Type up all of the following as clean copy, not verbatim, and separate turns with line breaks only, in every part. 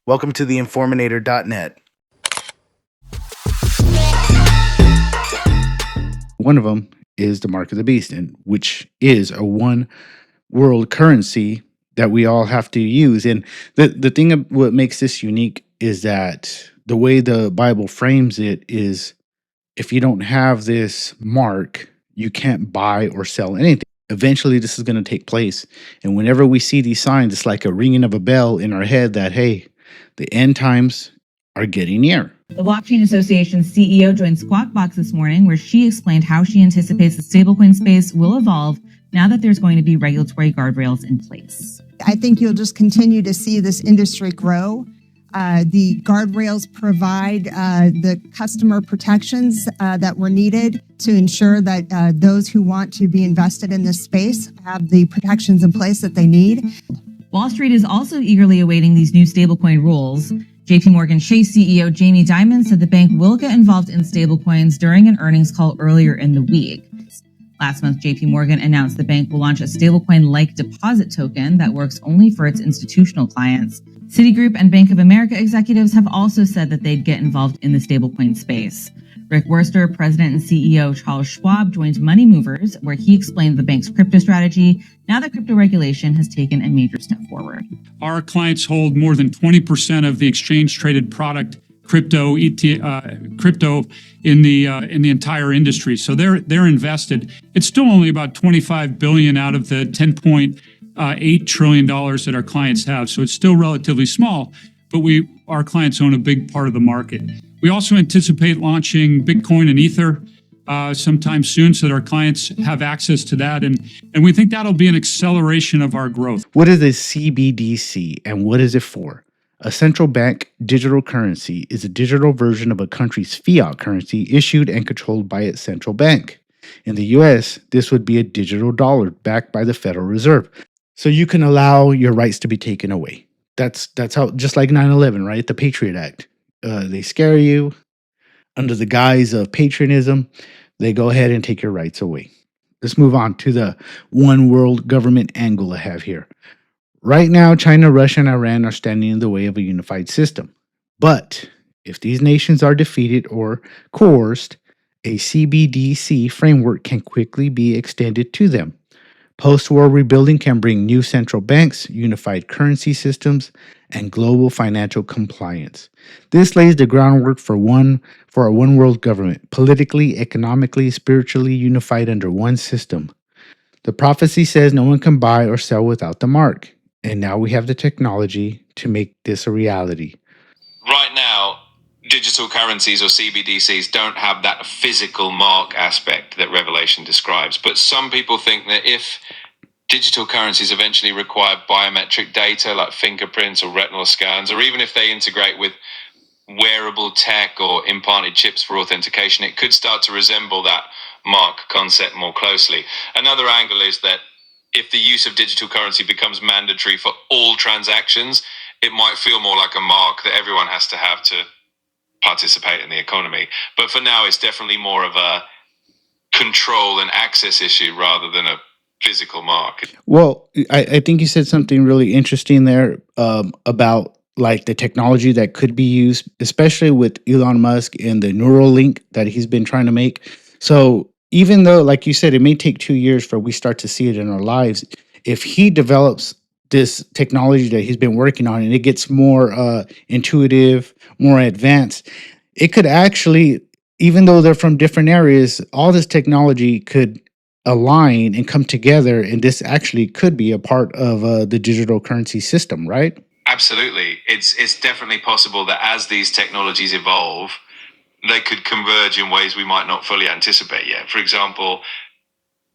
Welcome to the Informinator.net.
One of them is the mark of the beast, and which is a one world currency that we all have to use. And the thing of what makes this unique is that the way the Bible frames it is, if you don't have this mark, you can't buy or sell anything. Eventually, this is going to take place. And whenever we see these signs, it's like a ringing of a bell in our head that, hey, the end times are getting near.
The Blockchain Association's CEO joined Squawk Box this morning, where she explained how she anticipates the stablecoin space will evolve now that there's going to be regulatory guardrails in place.
I think you'll just continue to see this industry grow. The guardrails provide the customer protections that were needed to ensure that those who want to be invested in this space have the protections in place that they need.
Wall Street is also eagerly awaiting these new stablecoin rules. JP Morgan Chase CEO Jamie Dimon said the bank will get involved in stablecoins during an earnings call earlier in the week. Last month, JP Morgan announced the bank will launch a stablecoin-like deposit token that works only for its institutional clients. Citigroup and Bank of America executives have also said that they'd get involved in the stablecoin space. Rick Wurster, president and CEO Charles Schwab, joined Money Movers, where he explained the bank's crypto strategy now that crypto regulation has taken a major step forward.
Our clients hold more than 20% of the exchange-traded product crypto in the entire industry. So they're invested. It's still only about $25 billion out of the $10.8 trillion that our clients have. So it's still relatively small, but our clients own a big part of the market. We also anticipate launching Bitcoin and Ether sometime soon so that our clients have access to that. And we think that'll be an acceleration of our growth.
What is a CBDC and what is it for? A central bank digital currency is a digital version of a country's fiat currency issued and controlled by its central bank. In the US, this would be a digital dollar backed by the Federal Reserve. So you can allow your rights to be taken away. That's how, just like 9/11, right? The Patriot Act. They scare you under the guise of patriotism. They go ahead and take your rights away. Let's move on to the one world government angle I have here. Right now, China, Russia, and Iran are standing in the way of a unified system. But if these nations are defeated or coerced, a CBDC framework can quickly be extended to them. Post-war rebuilding can bring new central banks, unified currency systems, and global financial compliance. This lays the groundwork for a one-world government, politically, economically, spiritually unified under one system. The prophecy says no one can buy or sell without the mark, and now we have the technology to make this a reality.
Right now, digital currencies or CBDCs don't have that physical mark aspect that Revelation describes. But some people think that if digital currencies eventually require biometric data like fingerprints or retinal scans, or even if they integrate with wearable tech or implanted chips for authentication, it could start to resemble that mark concept more closely. Another angle is that if the use of digital currency becomes mandatory for all transactions, it might feel more like a mark that everyone has to have to participate in the economy. But for now, it's definitely more of a control and access issue rather than a physical mark.
Well, I think you said something really interesting there about like the technology that could be used, especially with Elon Musk and the neural link that he's been trying to make. So even though, like you said, it may take 2 years for we start to see it in our lives, if he develops this technology that he's been working on and it gets more intuitive, more advanced, it could actually, even though they're from different areas, all this technology could align and come together, and this actually could be a part of the digital currency system, right?
Absolutely. It's definitely possible that as these technologies evolve, they could converge in ways we might not fully anticipate yet. For example,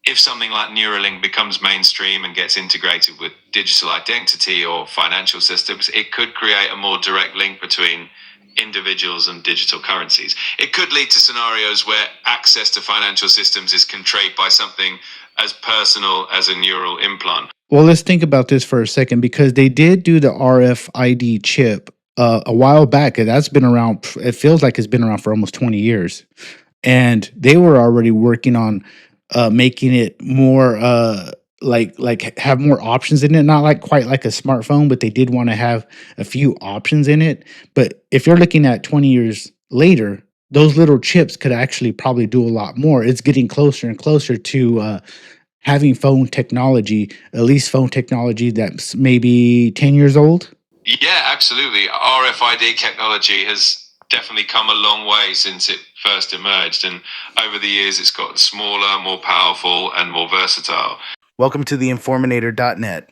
if something like Neuralink becomes mainstream and gets integrated with digital identity or financial systems, it could create a more direct link between individuals and digital currencies. It could lead to scenarios where access to financial systems is controlled by something as personal as a neural implant.
Well, let's think about this for a second, because they did do the RFID chip a while back. And that's been around, it feels like it's been around for almost 20 years. And they were already working on making it more like have more options in it, not like quite like a smartphone, but they did want to have a few options in it. But if you're looking at 20 years later, those little chips could actually probably do a lot more. It's getting closer and closer to having phone technology, at least phone technology that's maybe 10 years old.
Yeah, absolutely. RFID technology has definitely come a long way since it first emerged, and over the years it's gotten smaller, more powerful, and more versatile.
Welcome to the Informinator.net.